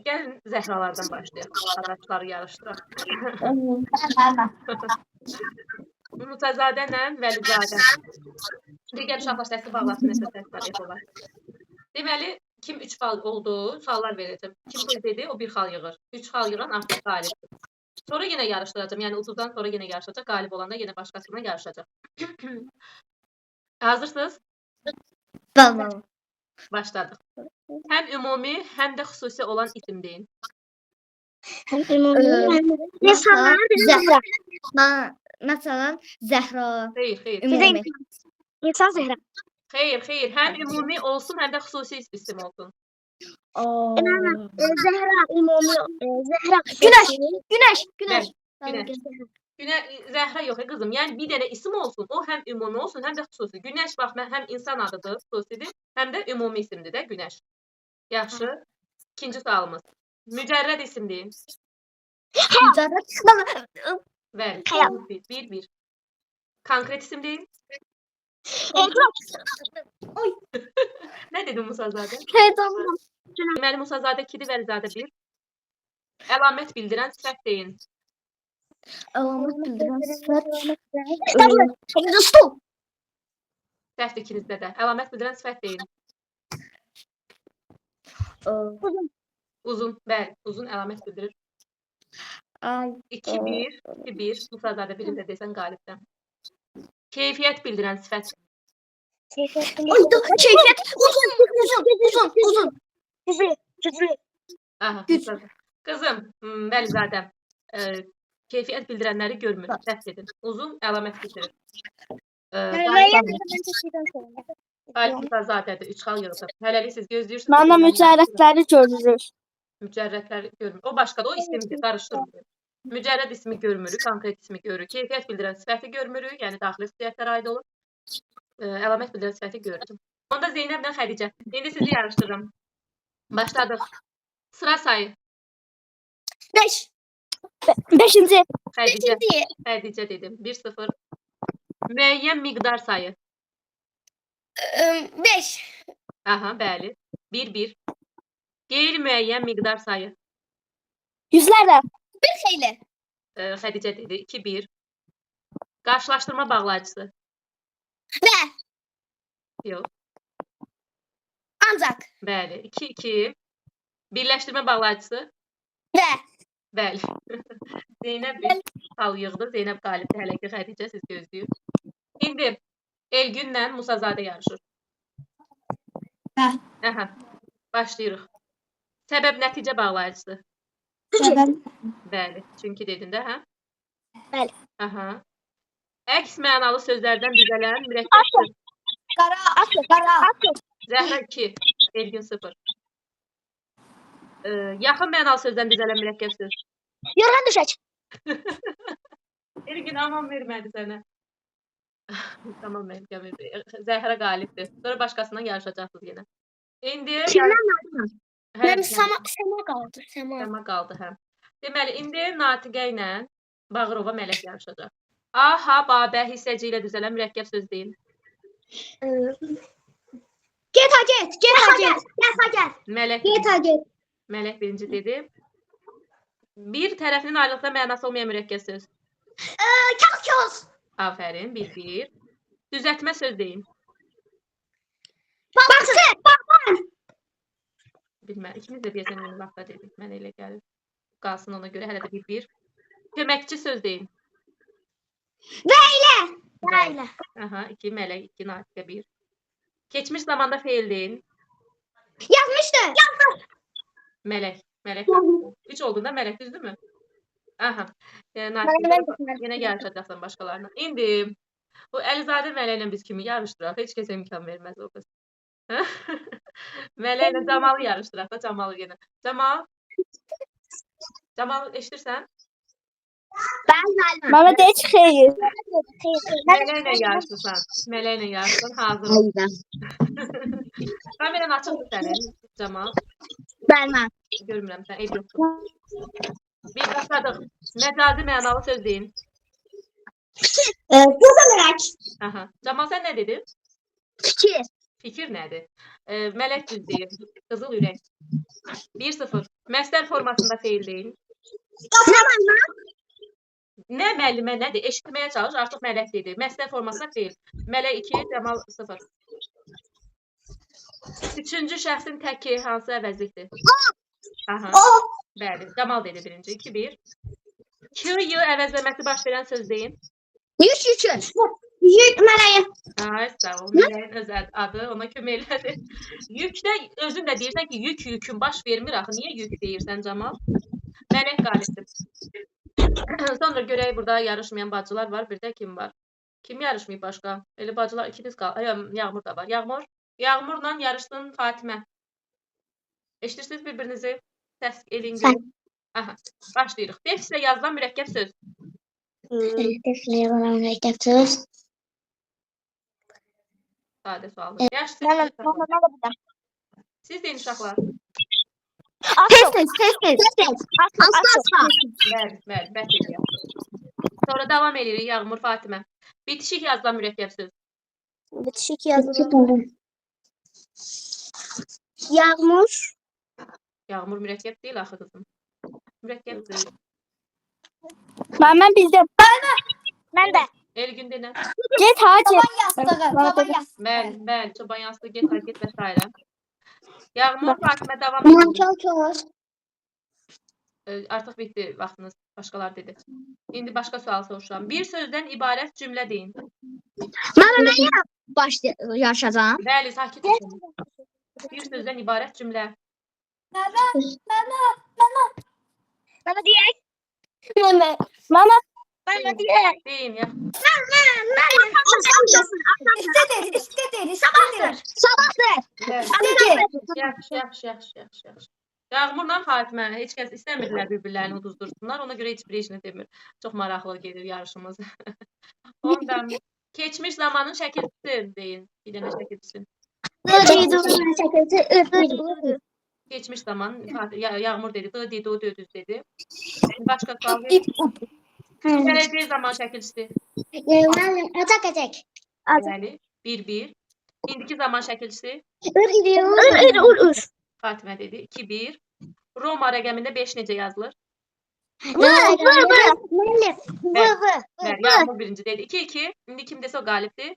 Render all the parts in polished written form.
Gəlin Zəhralardan başlayaq. Qardaşları yarışdıraq. Mutazadə ilə Vəlizadə. Digər uşaqlar səsi bağlasın, nəsə səslər yapırlar. Deməli, kim 3 xal oldu, xallar verəcəm. Kim tez dedi, o 1 xal yığır. 3 xal yığan artıq qalibdir. Sonra yenə yarışdıracağım. Yəni 30-dan sonra yenə yarışacaq. Qalib olanda yenə başqasından yarışacaq. Hazırsınız? Tamam. Başladıq. Həm ümumi, həm də xüsusi olan isim deyin. Mesela Zəhra. Xeyr. Ümumi. İnsan Zehra. Xeyr. Həm ümumi olsun, həm də xüsusi isim olsun. Zehra ümumi. Zehra. Güneş. Zəhra yox, qızım. Yəni bir dənə isim olsun, o həm ümumi olsun, həm də xüsusi. Günəş bax, həm insan adıdır, xüsusidir, həm də ümumi isimdir də Günəş. Yaxşı. İkinci sualımız. Mücərrəd isim deyin. Bəli. 1-1. Konkret isim deyin. Nə dedin Musazadə? Deməli Musazadə 2-dir, Vəlizadə 1. Əlamət bildirən sifət deyin. Alamet bildiren sıfat. Səhvdir ikinizdə də. Əlamət bildirən sifət deyin. Uzun, bəli. Uzun əlamət bildirir. 2-1. Musazadə birində desən qalibdən. Keyfiyyət bildirən sifət. Keyfiyet. Uzun. Aha, Musazadə. Qızım, Vəlizadə. Keyfiyyət bildirənləri görmür. Səhv edin. Uzun əlamət bildirir. Qalib Musazadədir. 3 xal yığılıb. Hələlik siz gözləyirsiniz. Bana mücərrətləri görürük. Mücərrətləri görmür. O başqadır, o isimdir. Qarışdırmır. Mücərrəd ismi görmürük, konkret ismi görürük. Keyfiyyət bildirən sifəti görmürük. Yəni daxili xüsusiyyətlərə aid olur. Əlamət bildirən sifəti görürük. Onda Zeynəblə Xədicə. İndi sizi yarışdırıram. Başladıq. Sıra sayı. 5. 5. Xədicə dedim. 1-0. Müəyyən miqdar sayı. 5. Aha, bəli. 1-1. Qeyri-müəyyən miqdar sayı. Yüzlərlə. Bir xeyli. Xədicə dedi. 2-1. Qarşılaşdırma bağlayıcısı. Və. Yox. Ancaq. Bəli. 2-2. Birləşdirmə bağlayıcısı. Və. Bəli. Zeynəb bir xal yığdı. Zeynəb qalibdir. Hələ ki Xədicə siz gözləyin. İndi Elgünlə Musazadə yarışır. Aha. Başlayırıq. Səbəb-nəticə bağlayıcısı. Bəli. Çünki dedin də, hə? Bəli. Aha. Əks mənalı sözlərdən düzələn mürəkkəb söz. Qara. Zəhra 2. Elgün 0. Yaxın mənalı sözdən düzələn mürəkkəb söz. Yorğan düşək. Elgün aman vermədi sənə. Tamam, mən Zəhra qalibdir. Sonra başqasından yarışacaqsınız yenə. İndi Mənim Səma qaldı. Səma qaldı, hə. Deməli, indi Natiqə ilə Bağırova Mələk yarışacaq. A, ha, ba, bə hissəci ilə düzələn mürəkkəb söz deyin. Get. Mələk birinci dedi. Bir tərəfinin ayrılıqda mənası olmayan mürəkkəb söz. Kağız. Afərin, 1-1. Düzəltmə söz deyin. Bilməm, ikimiz də deyəsən eyni vaxtda dedik. Mən elə gəlir. Qalsın ona görə, hələ də 1-1. Köməkçi söz deyin. Bəli. Aha, 2 Mələk, 2 Natiqə, 1. Keçmiş zamanda feil deyin. Yazmışdı. Mələk. 3 olduğunda Mələk, düzdürmü? Aha. Natiqə, yenə yarışacaqsan başqalarına. İndi bu Əlizadə Mələklə biz kimi yarışdıraq. Heç kəsə imkan verməz o qız. Mələklə Camalı yarışdıraq da, Camalı yenə. Camal, eşidirsən? Bana da heç xeyir. Mələklə yarışırsan, hazır ol. Kameran açıqdır sənin, Camal. Bəli. Görmürəm sən, ev yoxdur. Bir başladıq. Məcazi mənalı söz deyin. Göz olarak. Aha. Camal, sən nə dedin? Fikir. Fikir nədir? Mələk düz deyir. Qızıl ürək. 1-0. Məstər formasında feil deyil. Nə müəllimə nədir? Eşitməyə çalış. Artıq mələk dedi. Məstər formasında feil. Mələk 2, Cəmal 0. Üçüncü şəxsin təki hansı əvəzlikdir? Aha. Bəli. Cəmal dedi birinci. 2-1. Q-yu əvəzləməsi baş verən söz deyin. Yük yükü. Yük mələyi. Ay, sağ ol. Mələyin öz adı ona kömək elədi. Yükdə özün də deyirsən ki, yükün baş vermir axı. Niyə yük deyirsən Cəmal? Mələk qalibdir. Sonra görək burada yarışmayan bacılar var. Bir də kim var? Kim yarışmayıb başqa? Elə bacılar ikiniz qalır. Yağmur da var. Yağmurla yarışsın Fatimə. Eşidirsiniz bir-birinizi? Səs elin görün. Aha. Başlayırıq. Defislə yazılan mürəkkəb söz. Defile olan mürəkkəb söz. Sadə sual. Mən Yaxşı. da Siz deyin uşaqlar. Tez. Asla. Bəli, bəs edəyəm. Sonra davam edirik Yağmur, Fatimə. Bitişik yazılan mürəkkəb söz. Bitişik yazılır. Yağmur. Yağmur mürəkkəb deyil axı qızım. Mürəkkəbdir. Mən bildim. Mən də. Elgün denə. Get hacı. Bəli, çoban yastığı, get və s. Yağmur, Fatimə davam edirik. Çok. Artıq bitdi vaxtınız. Başqalar dedi. İndi başqa sual soruşuram. Bir sözdən ibarət cümlə deyin. Mən yaşayacağım. Bəli, sakit olun. Bir sözdən ibarət cümlə. Bana diyək. Mama. Bana diyək. Deyin ya. Sabahdır. Yaxşı. Yağmurla Fatimə heç kəs istəmirdilər bir-birlərini uduzdursunlar. Ona görə heç biri heç nə demir. Çox maraqlı gedir yarışımız. Ondan keçmiş zamanın şəkilçisi deyin. Bir dənə şəkilçisi. Geçmiş zaman Yağmur dedi, D dedi, o düz dedi. Başqa sual verin. Gələcək zaman şəkilçisi. Atacak. Bəli, 1-1. İndiki zaman şəkilçisi Fatimə dedi, 2-1. Roma rəqəmində 5 necə yazılır? Bəli, Yağmur birinci dedi. 2-2. İndi kim desə o qalibdir.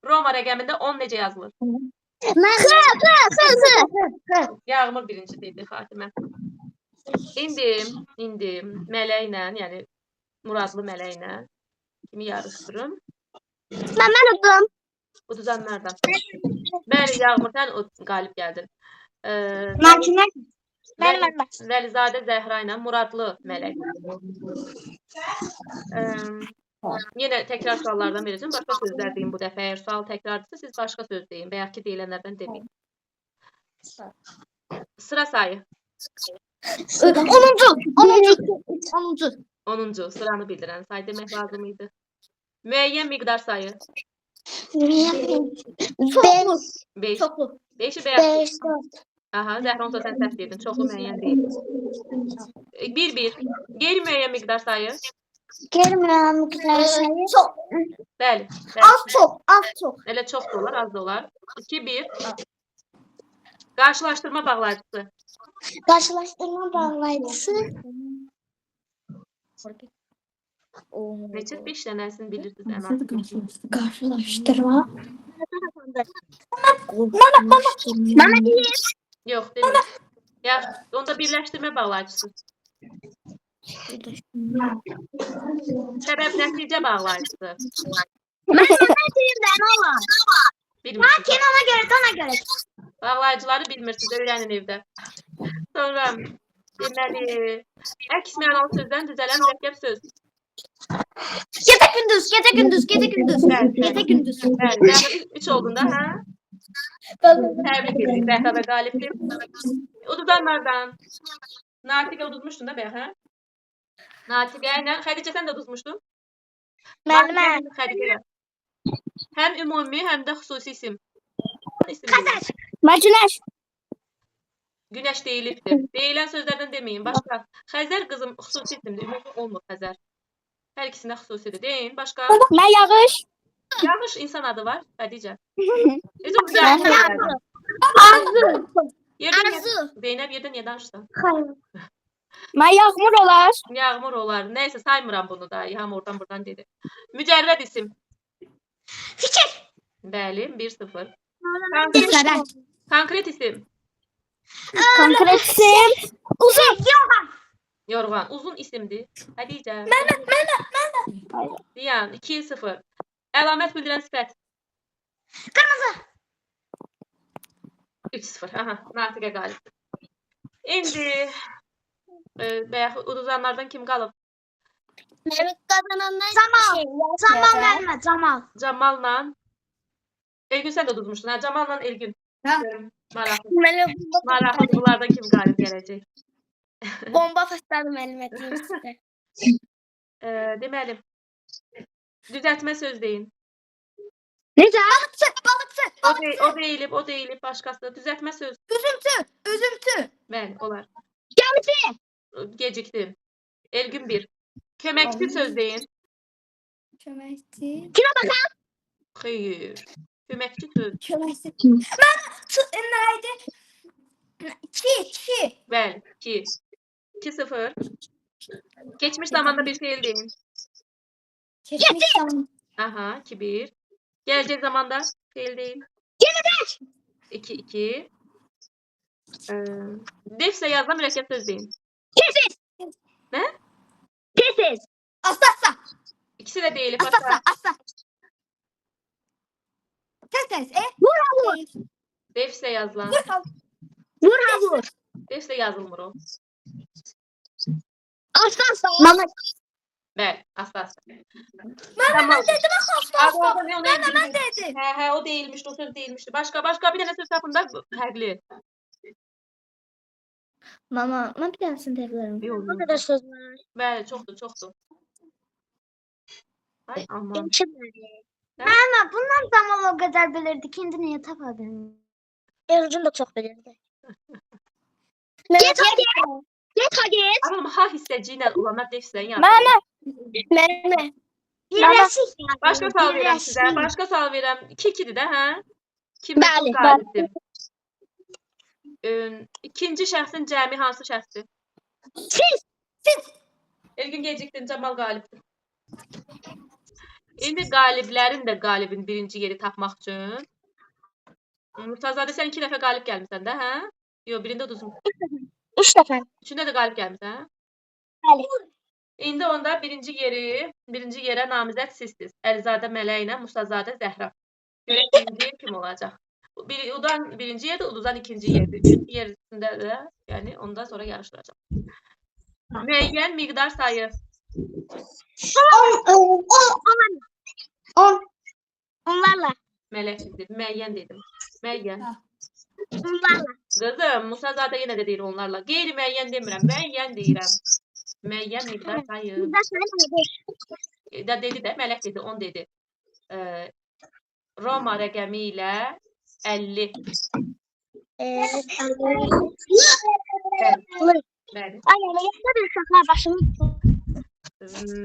Roma rəqəmində 10 necə yazılır? Yağmur birinci dedi Fatimə. İndi mələklə, yəni Muradlı mələklə kimi yarışdırım. Ben udum. Uduzanlardan. Bəli, Yağmur, sən qalib gəldin. Vəlizadə Zəhra ilə Muradlı mələk. Yenə təkrar suallardan verəcəm. Başqa sözlər deyin bu dəfə. Əgər sual təkrardırsa, siz başqa söz deyin. Bayaqki deyilənlərdən deməyin. Sıra sayı. 10-cu sıranı bildirən say demək lazım idi. Müəyyən miqdar sayı. 5. Çoxlu. 5'i beyaz. Aha, Zəhra olsa sən səhv dedin. Çoxlu müəyyən deyil. 1-1. Qeyri-müəyyən miqdar sayı. Çox. Bəli. Az çox. Elə çox da olar, az da olar. 2-1. Qarşılaşdırma bağlayıcısı. Karşılaştırma bağlayıcısı. Neçə 5 dənəsini bilirsiniz ən az. Karşılaştırma. Yox, demirəm. Yaxşı, onda birləşdirmə bağlayıcısı. Səbəb nəticə bağlayıcısı. Ben sana diyeyim de ne olur? Bilmirsiniz. Kim ona göre. Bağlayıcıları bilmirsiniz, öyrənin evdə. Sonra deməli, əks mənalı sözdən düzələn mürəkkəb söz. Gecə gündüz. Bəli, yəni 3 olduğunda, hə? Təbrik edirik, Zəhra və qalibdir. Uduzanlardan. Natiqə uduzmuşdun da bayaq, hə? Natiqə ilə Xədicə sən də uduzmuşdun? Mən. Xədicə. Həm ümumi, həm də xüsusi isim. Güneş. Günəş deyilibdir. Deyilən sözlərdən deməyin. Başqa. Xəzər qızım xüsusi isimdir. Ümumi olmur Xəzər. Hər ikisində xüsusidir. Deyin. Başqa. Ben yağış. Yanlış insan adı var. Xədicə. Özüm Arzu. güzel. Arzu. Yerden Arzu. Zeynep yerden niye danıştın? Mən Yağmur olar. Yağmur olar. Neyse saymıram bunu da. İlham oradan buradan dedi. Mücerred isim. Fikir. Bəli 1-0. Sərət. Konkret isim. Konkret isim. Uzun. Yorgan. Yorgan. Uzun isimdi. Xədicə. Hayır. Diyan 2-0. Əlamət bildirən sifət. Kırmızı. 3-0. Aha, Natiqə qalib. İndi bayaq uduzanlardan kim qalıb? Mehmet kazananlar. Zamal. Zamal verme. Zamal. Camal'la Elgün sen de uduzmuştun. Ha, Camal'la Elgün. Ha. Maraqlı. Maraqlı bunlardan kim qalib gələcək? Bomba fısladım elime size. Deməli, düzəltmə söz deyin. Necə? Balıqçı. O deyilib başqası. Düzəltmə söz. Üzümçü. Bəli, olar. Gəmisi. Gecikdim. Elgün 1. Köməkçi söz deyin. Köməkçi. Xeyr. Köməkçi söz. Köməkçi. Mən nəydi? Ki. Bəli, 2. 2-0. Keçmiş zamanda bir fiil deyin. Keçmiş zaman. Aha, 2-1. Gelecek zamanda fiil deyin. Gelecek. 2-2. Defse yazılan mürekkep söz deyin. Kesin. Ne? Kesin. Asla. İkisi de değil. Asla. Kes. Vur. Defse yazılan. Vur. Defse yazılmır o. Asla. Mama. Bəli, asla. Mən dedim asla. Mən dedim. He, o değilmişti, o söz değilmişti. Başka bir tane söz tapında fərqli. Mama, ben bir tanesini tekrar Yok, Ne kadar söz var? Bəli, çoxdur. Ay aman. Ama bundan zaman o kadar bilirdi. Kendini yatamadın. Ercun da çok bilirdi. Git hadi. Ama ha hissəci ilə olanlar defsdən yazılır. Meme. Başka sal verəm sizə. Başka sal verəm. 2-2'dir də, hə? Kim Bəli, qalibdir? İkinci şəxsin cəmi hansı şəxsdir? Siz. Elgün gecikdin, Camal qalibdir. İndi qaliblərin də qalibin birinci yeri tapmaq üçün. Murtazadə sən 2 dəfə qalib gəlmisən də, hə? Yox, birində uduzmuşsun. 3 defa. Üçündə də qalib gəlmisən, hə? Bəli. İndi onda birinci yerə namizəd sizsiniz. Əlizadə Mələk ilə Mustazadə Zəhra. Görək birinci yer kim olacaq? Udan birinci yerdə, uduzan ikinci yerdə. Üçüncü yerisində də, yəni ondan sonra yarışılacaq. Müəyyən miqdar sayı. 10. Onlarla. Mələk dedim, müəyyən dedim. Müəyyən. Onlarla. Qızım, Mustazadə yenə də deyir onlarla. Qeyri-müəyyən demirəm, müəyyən deyirəm. Müəyyən miqdar sayı. Dedi də, Mələk dedi, 10 dedi. Roma rəqəmi ilə 50. Bəli.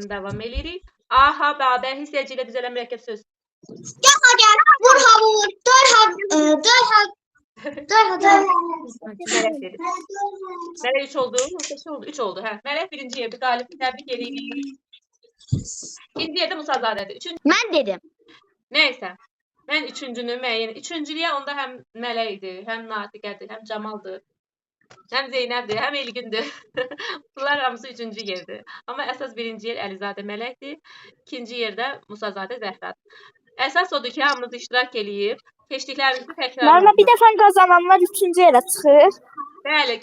Davam edirik. Aha, bəbə hissəci ilə düzələn mürəkkəb söz. Mələk dedi. Mələk 3 oldu, yoxsa oldu? 3 oldu, hə. Mələk birinci yerdə qalib, təbrik edirik. İkinci yerdə Musazadədir. Mən dedim. Neysə. Mən üçüncünü müəyyən. Üçüncülüyə onda həm Mələkdir, həm Natiqədir, həm Camaldır, həm Zeynəbdir, həm Elgündür. Bunlar hamısı üçüncü yerdir. Amma əsas birinci yer Əlizadə Mələkdir. İkinci yerdə Musazadə Zəhradır. Əsas odur ki, hamınız iştirak eləyib, keçdiklərinizi təkrarlayın. Bir dəfə qazananlar 3-cü yerə çıxır. Bəli,